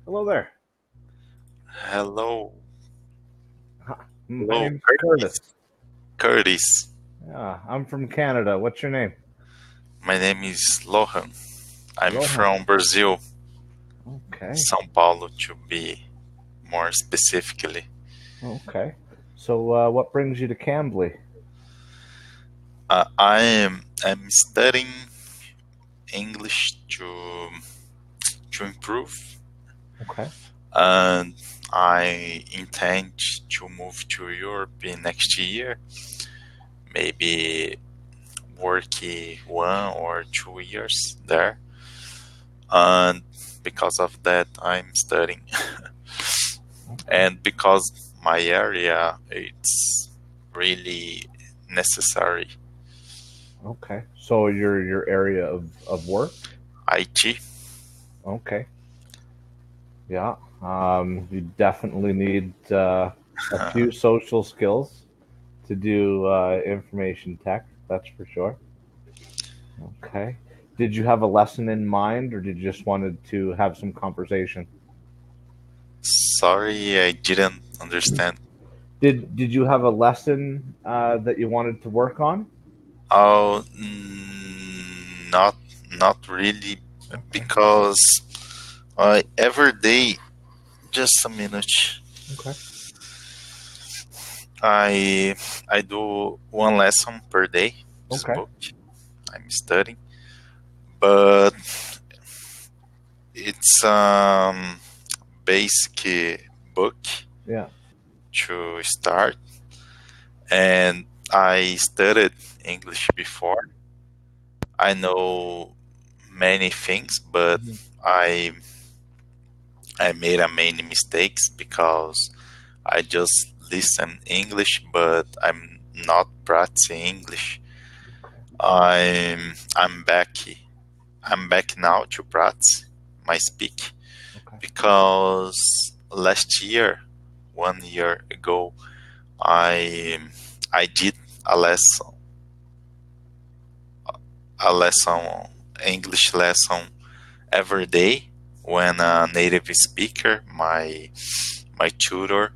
Hello there. Hello, My hello, name's Curtis. Curtis. Curtis. Yeah, I'm from Canada. What's your name? My name is Lohan. I'm Rohan. from Brazil, Okay. São Paulo to be more specifically. Okay. So, what brings you to Cambly? I'm studying English to improve, Okay. and I intend to move to Europe in next year. Maybe work 1 or 2 years there, and because of that, I'm studying. Okay. And because my area it's really necessary. Okay. So, your area of work? IT. Okay. Yeah. You definitely need a few social skills to do information tech. That's for sure. Okay. Did you have a lesson in mind, or did you just wanted to have some conversation? Sorry, I didn't understand. Did you have a lesson that you wanted to work on? Oh, not really, Okay. because every day, just a minute. Okay. I do one lesson per day. This Okay. book I'm studying, but it's basic book Yeah. to start, and I studied English before. I know many things, but Mhm. I I made a many mistakes because I just listen English, but I'm not practicing English. I'm back. I'm back now to practice my speak Okay. because last year, 1 year ago, I I did a lesson, a lesson, English lesson every day when a native speaker, my tutor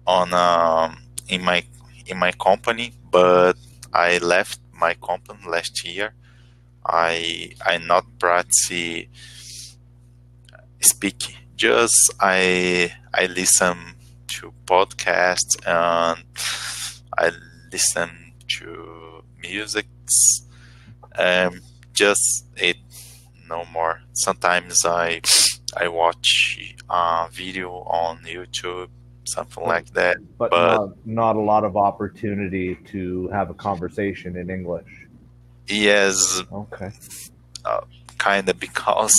on in my company, but I left my company last year. I not practice speaking. Just I listen to podcasts and I listen to musics. Um, just it no more. Sometimes I watch a video on YouTube, something But like that. but But not a lot of opportunity to have a conversation in English. yes, Okay. uh, kind of because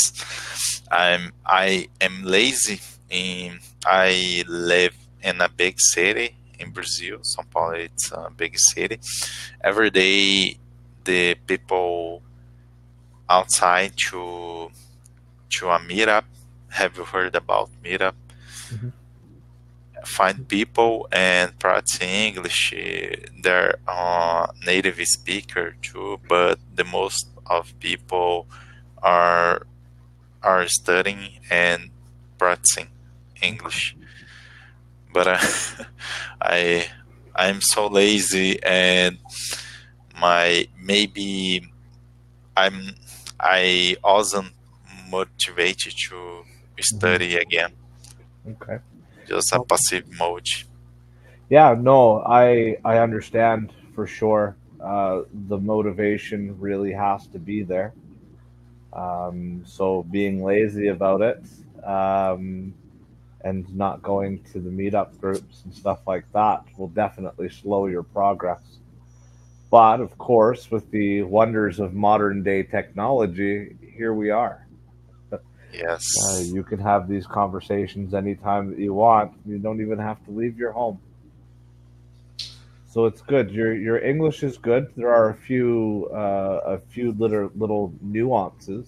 I am lazy. In I live in a big city in Brazil, São Paulo. It's a big city. Every day, the people outside to a meetup. Have you heard about meetup? Hmm. Find people and practice English. They're native speaker too, but the most of people are are studying and practicing Okay. English. But I I'm so lazy, and my maybe I'm I wasn't motivated to Hmm. study again. Okay. Just a Okay. passive mode. Yeah. No, I understand for sure. The motivation really has to be there. So being lazy about it, and not going to the meetup groups and stuff like that will definitely slow your progress. But of course, with the wonders of modern day technology, here we are. Yes. You can have these conversations anytime that you want. You don't even have to leave your home. So it's good. Your English is good. There are a few little nuances,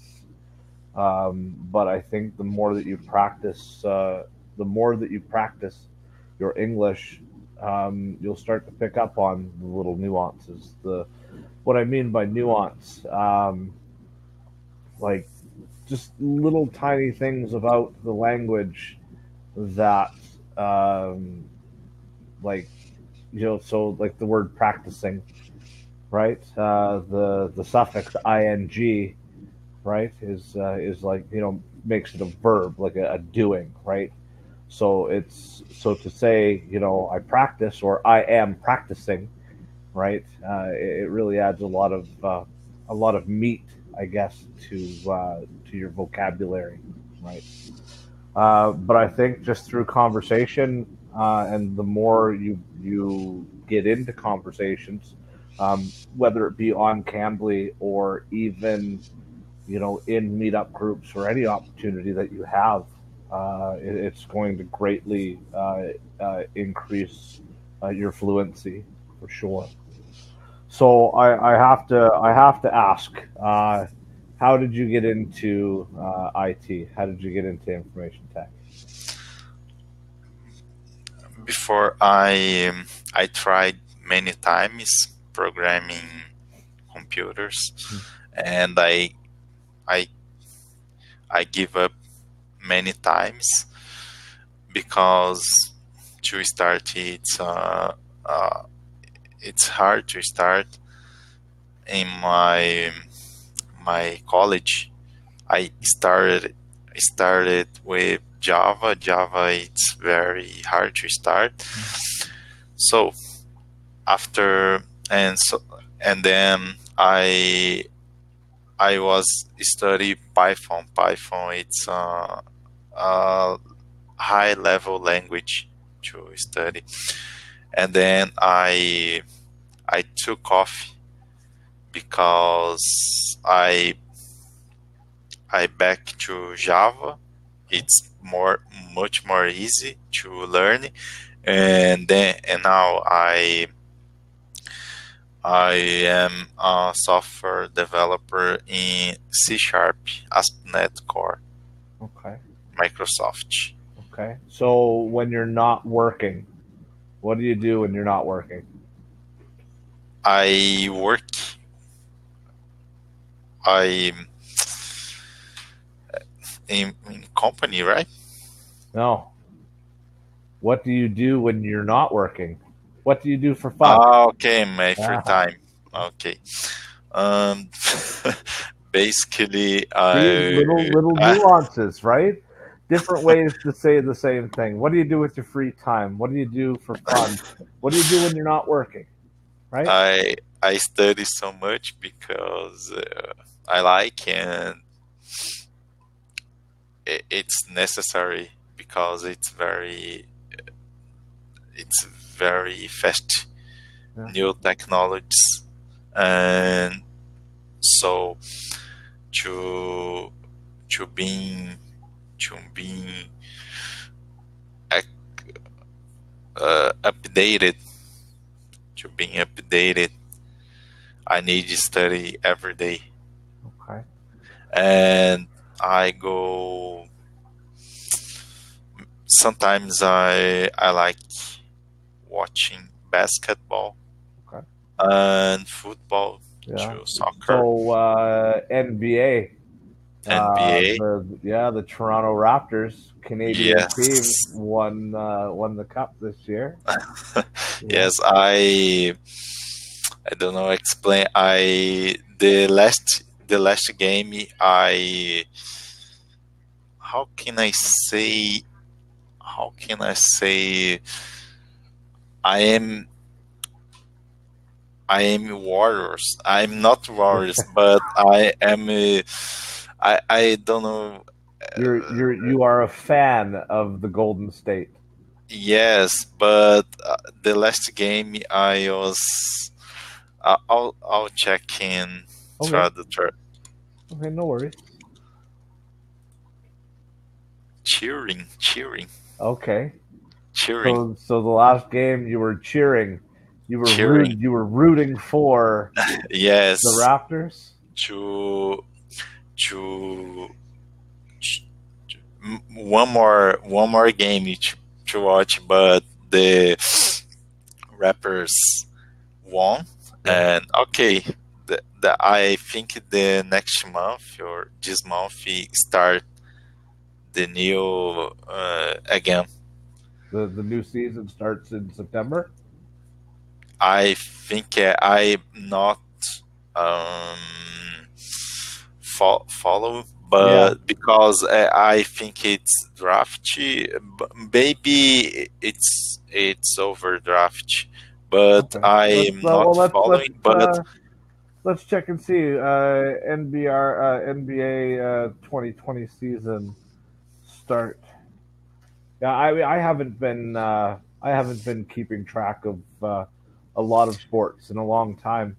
but I think the more that you practice your English, you'll start to pick up on the little nuances. The What I mean by nuance, like just little tiny things about the language that, um, like, so like the word practicing, right? The suffix ing, right, is like, makes it a verb, like a doing, right? So it's so to say, I practice or I am practicing, right? It really adds a lot of meat, I guess, to your vocabulary, right? But I think just through conversation, and the more you get into conversations, whether it be on Cambly or even in meetup groups or any opportunity that you have, it's going to greatly increase your fluency for sure. So I have to ask, how did you get into IT? How did you get into information tech? Before I tried many times programming computers, and I I give up many times because to start it's hard to start in my college. I started with Java. Java, it's very hard to start. So after and then I was study Python. Python, it's a high level language to study. And then I took off because I back to Java. It's much more easy to learn, and now I am a software developer in C Sharp, ASP.NET Core, Okay. Microsoft. Okay. So when you're not working, what do you do when you're not working? I work. I in company, right? No. What do you do when you're not working? What do you do for fun? Okay, my free Ah, time. Okay. Um, basically, see, little I nuances, right? Different ways to say the same thing. What do you do with your free time? What do you do for fun? What do you do when you're not working? Right? I study so much because I like, and it's necessary because it's very fast Yeah. new technologies, and so to to being to being updated, to being updated, I need to study every day. Okay. And I go sometimes I like watching basketball Okay. and football, Yeah. to soccer, So NBA, NBA. the Toronto Raptors, Canadian Yes. team, won the cup this year. Yeah. Yes, I don't know explain. I the last game, I how can I say how can I say I am I am warriors. I'm not warriors, but I am I don't know. You are a fan of the Golden State. Yes, but the last game I was I'll check in Okay. throughout the third. Okay, no worries. Cheering, Okay. cheering, So the last game you were cheering, cheering. you were rooting for Yes, the Raptors. to to, one more game to watch, but the rappers won, Yeah. and okay, I think the next month or this month we start the new again. The new season starts in September. I think I not um, follow, Yeah. but because I think it's drafty, maybe it's overdraft, but Okay. I Let's am well not let's following. But let's check and see. NBA 2020 season start. Yeah, I haven't been keeping track of a lot of sports in a long time,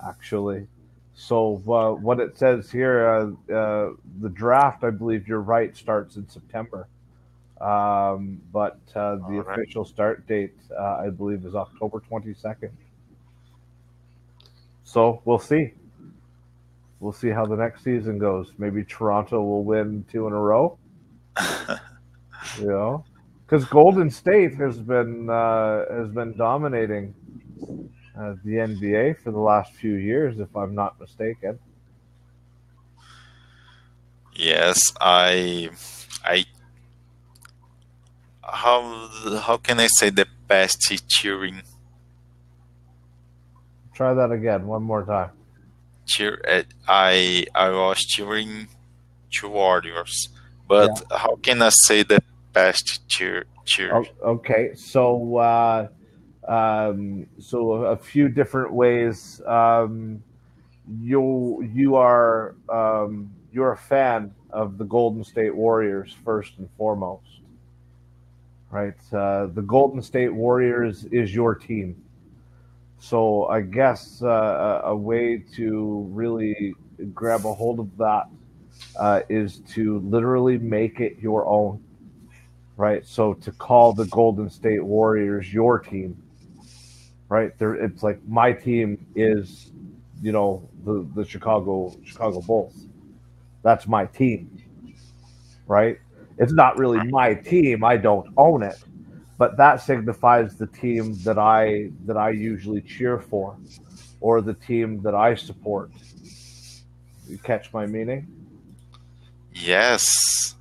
actually. So what it says here, the draft, I believe you're right, starts in September. But the all right. official start date, I believe, is October 22nd. So we'll see. We'll see how the next season goes. Maybe Toronto will win two in a row. You know, because Golden State has been dominating the NBA for the last few years, if I'm not mistaken. Yes, I how can I say the best cheering Try that again one more time. cheer? I was cheering two Warriors, Yeah. but how can I say the best cheer? Oh, okay. So a few different ways. You're a fan of the Golden State Warriors first and foremost, right? The Golden State Warriors is your team. So I guess a way to really grab a hold of that is to literally make it your own, right? So to call the Golden State Warriors your team, right? There, it's like my team is, the Chicago Bulls. That's my team, right? It's not really my team. I don't own it, but that signifies the team that I usually cheer for, or the team that I support. You catch my meaning? Yes,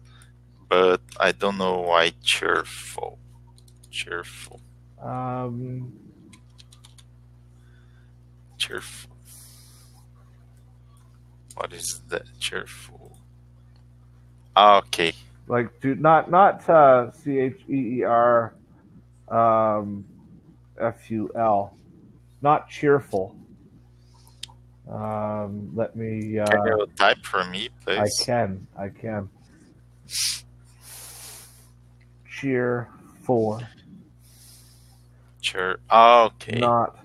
but I don't know why cheerful. Cheerful. Um, Cheerful. What is that? Cheerful. Okay. like do not CHEER um, FUL, not cheerful. Let me. Can you type for me, I please? can. I can. Cheer for, Cheer. Okay. not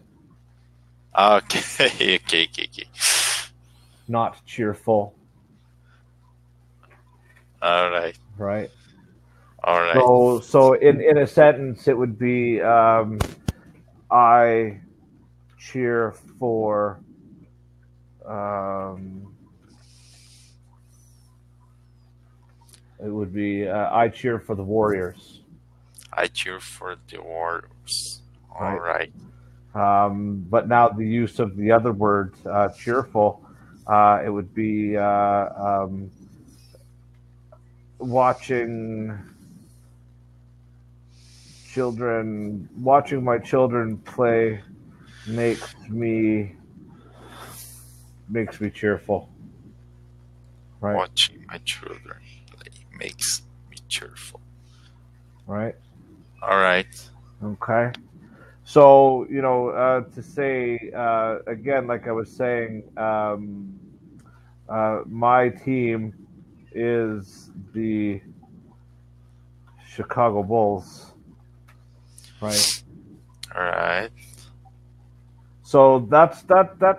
Okay. Okay. not cheerful. All right. Right. All right. So in a sentence, it would be I cheer for. It would be I cheer for the Warriors. I cheer for the Warriors. All Right. right. But now the use of the other word, cheerful, it would be watching watching my children play makes me cheerful. Right. Watching my children play makes me cheerful. Right. All right. Okay. So, to say again, like I was saying, my team is the Chicago Bulls, right? All right. So that's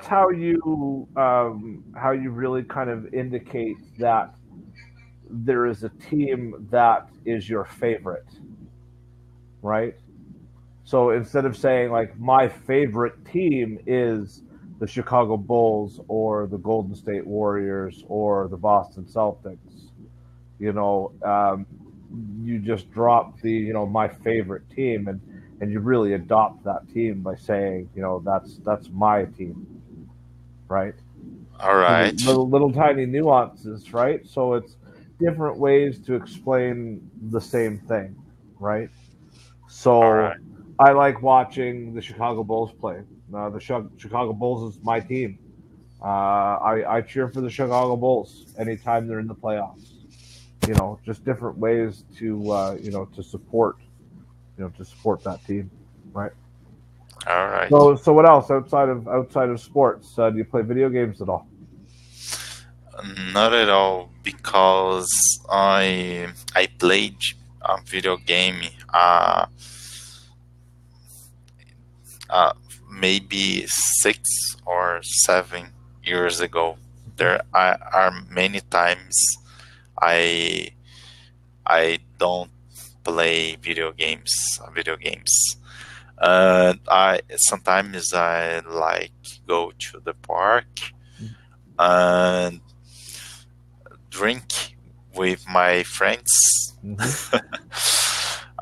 how you really kind of indicate that there is a team that is your favorite, right? So instead of saying like my favorite team is the Chicago Bulls or the Golden State Warriors or the Boston Celtics, you know, um, you just drop the my favorite team, and you really adopt that team by saying that's my team, right? All right. Little tiny nuances, right? So it's different ways to explain the same thing, right? All So right. I like watching the Chicago Bulls play. Chicago Bulls is my team. I cheer for the Chicago Bulls anytime they're in the playoffs. Just different ways to to support to support that team, right? All right. So what else outside of sports? Do you play video games at all? Not at all, because I played a video game uh, maybe 6 or 7 years ago. Are many times I I don't play video games. I sometimes I like go to the park and drink with my friends. Mm-hmm.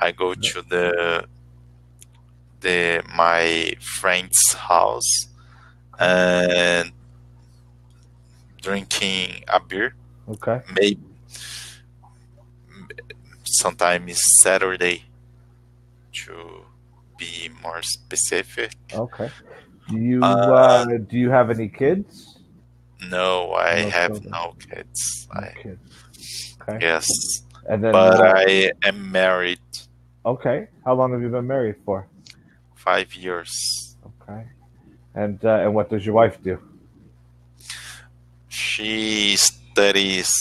I go to the my friend's house and drinking a beer. Okay. Maybe sometimes Saturday, to be more specific. Okay. Uh, Do you have any kids? no, I No have children. no kids. No kids. Okay. Yes, And then but I am married okay. How long have you been married for? 5 years. Okay. And what does your wife do? She studies,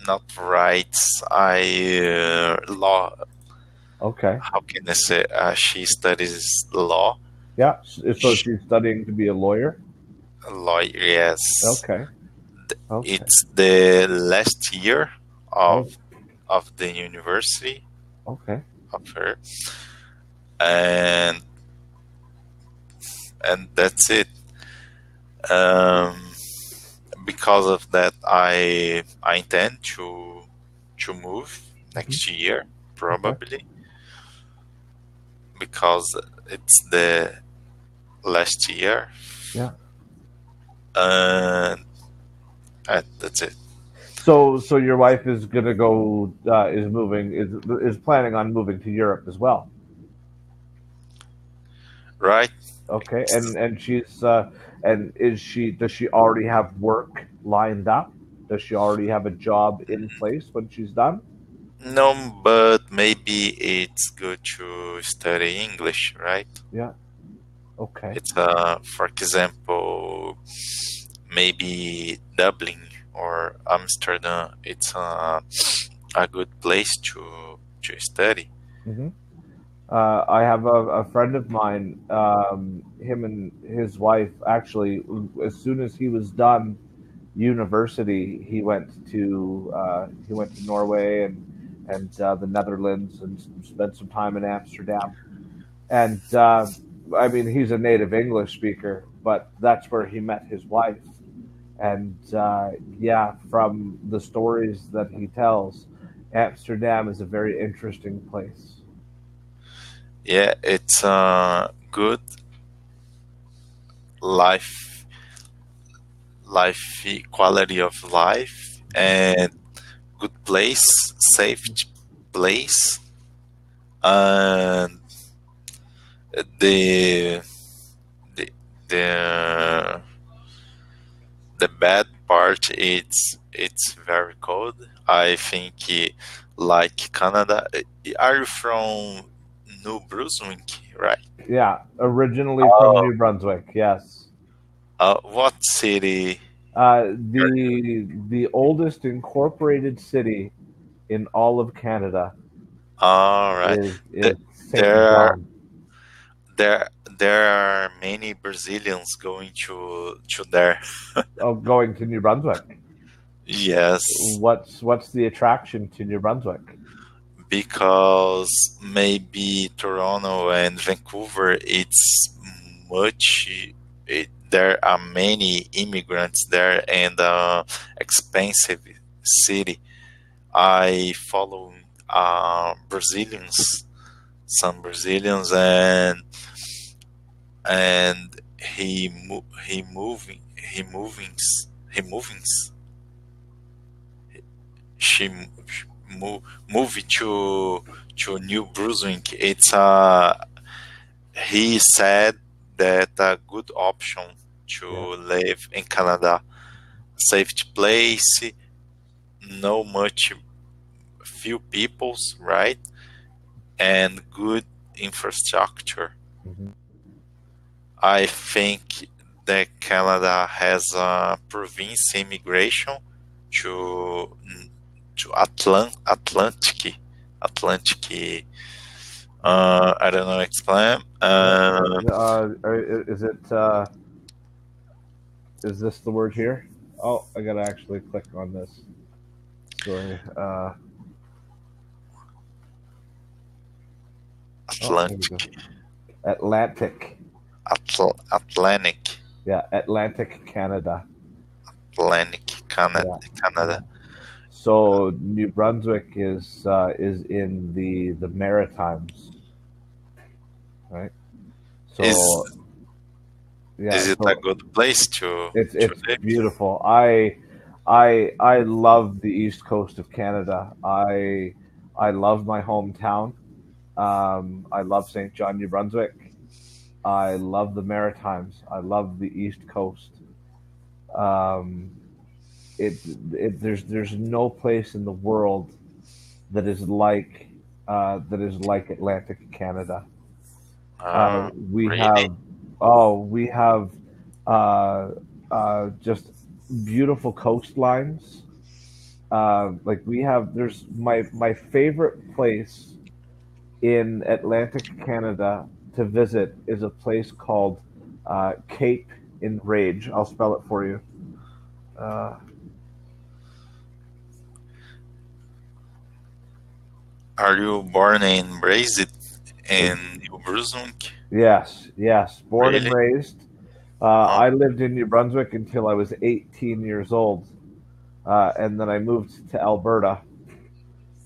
not rights. Law. Okay. How can I say? She studies law. Yeah. So she's studying to be a lawyer. Lawyer, yes. Okay. Okay. It's the last year Oh, of the university okay. of her, and that's it. Um, because of that, I intend to move next year, probably, because it's the last year. Yeah. And that's it. So your wife is gonna go is planning on moving to Europe as well. Right? Okay. And she's and does she already have work lined up? Does she already have a job in place when she's done? No, but maybe it's good to study English, right? Yeah. Okay. It's for example, maybe Dublin or Amsterdam. It's a good place to study. Hmm. I have a friend of mine. Him and his wife actually, as soon as he was done university, he went to Norway and the Netherlands and spent some time in Amsterdam. And I mean, he's a native English speaker, but that's where he met his wife. And yeah, from the stories that he tells, Amsterdam is a very interesting place. Yeah, it's a good life, quality of life, and good place, safe place, and the the the the bad part is it's very cold. I think like Canada. Are you from New Brunswick, right? Yeah, originally from Oh, New Brunswick. Yes, what city? the oldest incorporated city in all of Canada All right. is Saint There John. there are many Brazilians going to there. Oh, going to New Brunswick. Yes, What's the attraction to New Brunswick? because maybe Toronto and Vancouver, it's much. There are many immigrants there and expensive city. I follow Brazilians, some Brazilians, and he moving removings. She moved to New Brunswick. He said that a good option to live in Canada, safety place, no much few peoples, right, and good infrastructure. Mhm. I think that Canada has a province immigration to Atlantic. I don't know explain. Is it? Is this the word here? Oh, I gotta actually click on this. Sorry. Atlantic. Atlantic. Atlantic. Yeah, Atlantic Canada. Atlantic Canada. Yeah. Canada. So New Brunswick is in the Maritimes, right? So Is it a good place to it's live? beautiful. I love the east coast of Canada. I love my hometown. I love St. John, New Brunswick. I love the Maritimes. I love the east coast. Um, there's no place in the world that is like Atlantic Canada. We Really? have just beautiful coastlines. Like we have, there's my favorite place in Atlantic Canada to visit is a place called Cape in Rage. I'll spell it for you. Are you born and raised in New Brunswick? Yes, born and Really? raised. Huh? I lived in New Brunswick until I was 18 years old, and then I moved to Alberta.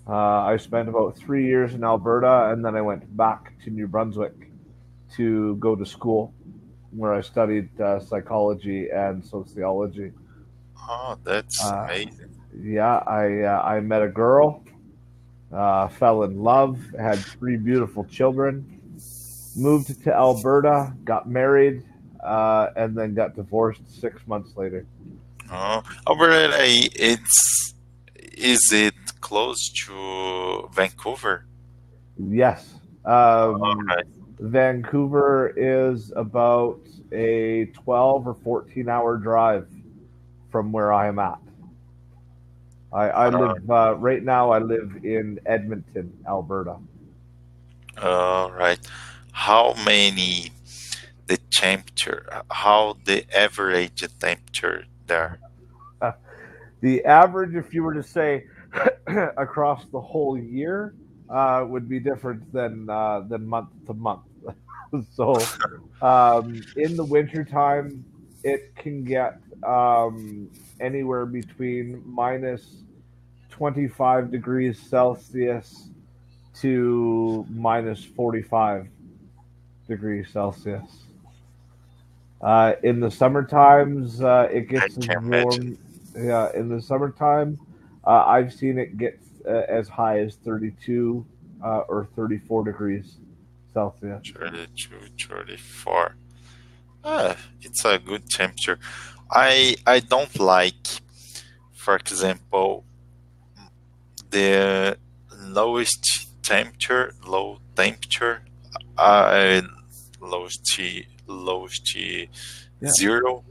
I spent about 3 years in Alberta, and then I went back to New Brunswick to go to school, where I studied psychology and sociology. Oh, that's Uh, amazing. yeah, I met a girl, fell in love, had 3 beautiful children, moved to Alberta, got married, and then got divorced 6 months later. Oh, Alberta, is it close to Vancouver? Yes. All right. Vancouver is about a 12 or 14-hour drive from where I am at. I live right now. I live in Edmonton, Alberta. All right. How many the temperature? How the average temperature there? The average, if you were to say across the whole year, would be different than month to month. So, in the wintertime, it can get anywhere between minus 25 degrees Celsius to minus 45 degrees Celsius. In the summer times, it I gets as can imagine. warm. Yeah, in the summertime, I've seen it get as high as 32 or 34 degrees Celsius. 32, 34. It's a good temperature. I don't like, for example, the low temperature, uh, lowest Yeah, zero,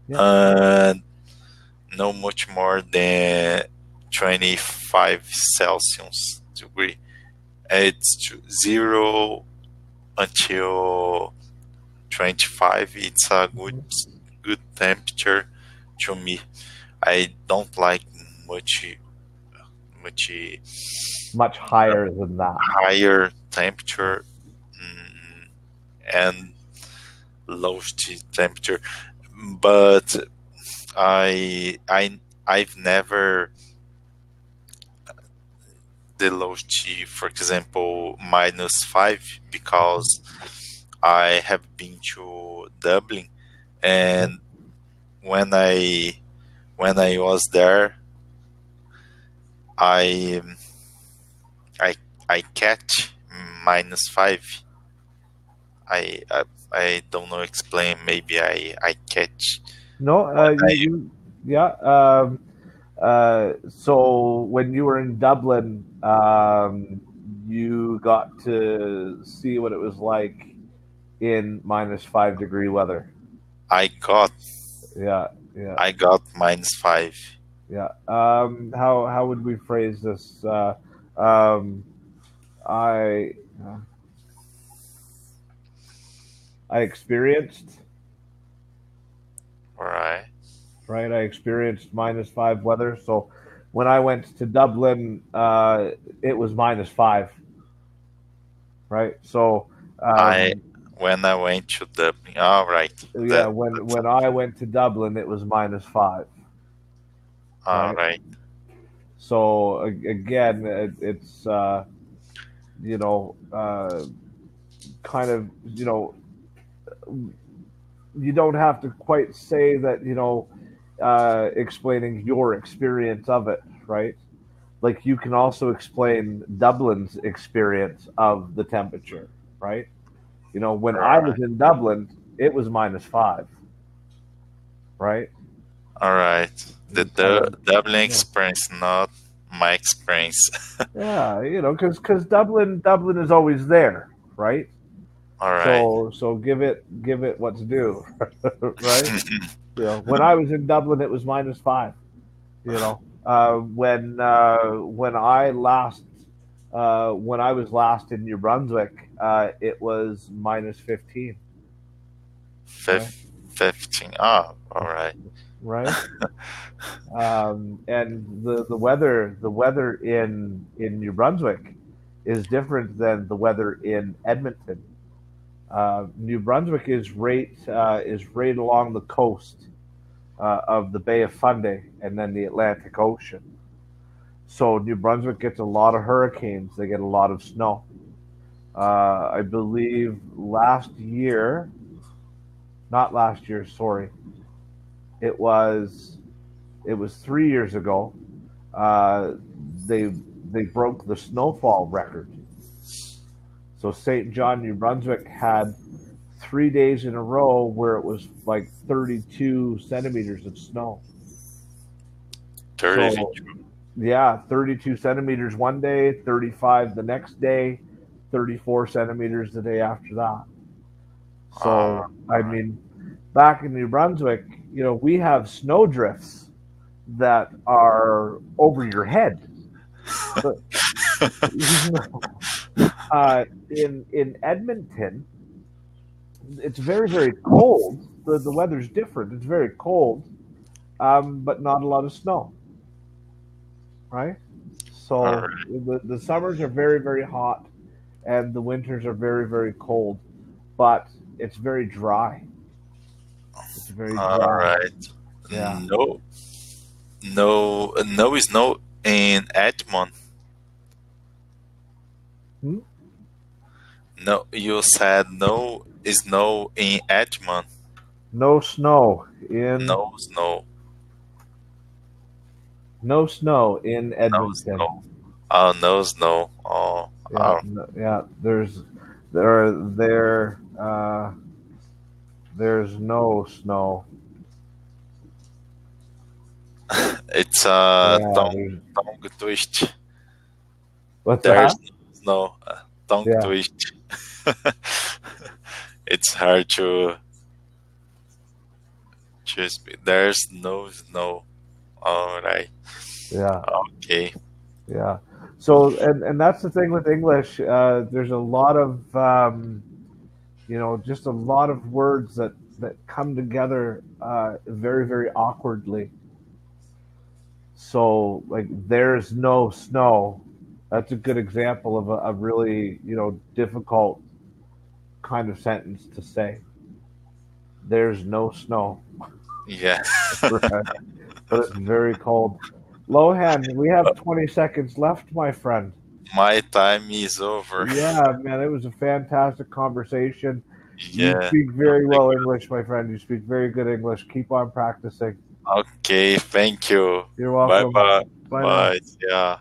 yeah. uh, no much more than 25 Celsius degree. It's 0 until 25. It's a good temperature to me. I don't like much Much higher than that. higher temperature, and lowest temperature. But I've never the lowest, for example, -5, because I have been to Dublin, and when I was there, I I I catch -5. I don't know explain. Maybe I catch No, when yeah. So when you were in Dublin, you got to see what it was like in -5 degree weather. I got Yeah, yeah, I got -5. yeah. How would we phrase this? Um, I uh, I experienced All right. right. I experienced -5 weather. So when I went to Dublin, it was -5. Right. So I um, when I went to Dublin. All right. yeah, That when I went to Dublin, it was -5. all Right. right. So again, it's you know kind of you don't have to quite say that explaining your experience of it, right? Like you can also explain Dublin's experience of the temperature, right? When All I right. was in Dublin, it was -5, right? All right. The So Dublin yeah, experience, not my experience. yeah, because Dublin is always there, right? All right. So give it what's due, right? When I was in Dublin, it was -5. When I was last in New Brunswick, it was -15, right? 15. Oh, all right. Right. And the weather in New Brunswick is different than the weather in Edmonton. New Brunswick is right along the coast of the Bay of Fundy and then the Atlantic Ocean. So New Brunswick gets a lot of hurricanes. They get a lot of snow. I believe not last year, sorry, it was it was 3 years ago. Uh, they they broke the snowfall record. So St. John, New Brunswick had 3 days in a row where it was like 32 centimeters of snow. 30. So yeah, 32 centimeters one day, 35 the next day, 34 centimeters the day after that. All So, I right. mean, back in New Brunswick, we have snow drifts that are over your head. But in Edmonton, it's very, very cold. The weather's different. It's very cold, but not a lot of snow, right? All So right. the summers are very, very hot, and the winters are very, very cold, but it's very dry. It's very All dry. right. Yeah. No, no is no in Edmond. Hmm? No, you said no is no in Edmond. No snow in No snow. no snow in No Edmonton. snow. Oh, no snow. Oh, Yeah, oh. yeah. There's no snow. It's Yeah, tongue twist. what's There's that? no snow. Tongue Yeah, twist. It's hard to choose. There's no snow. All right. yeah, Okay. yeah. So, and that's the thing with English. There's a lot of just a lot of words that come together very, very awkwardly. So, like, there's no snow. That's a good example of a really, difficult kind of sentence to say. There's no snow, Yeah. right? But it's very cold. Lohan, we have 20 seconds left, my friend. My time is over. Yeah, man, it was a fantastic conversation. You Yeah. speak very well English, my friend. You speak very good English. Keep on practicing. Okay, thank you. You're Bye welcome. bye. Bye now. Bye. Yeah.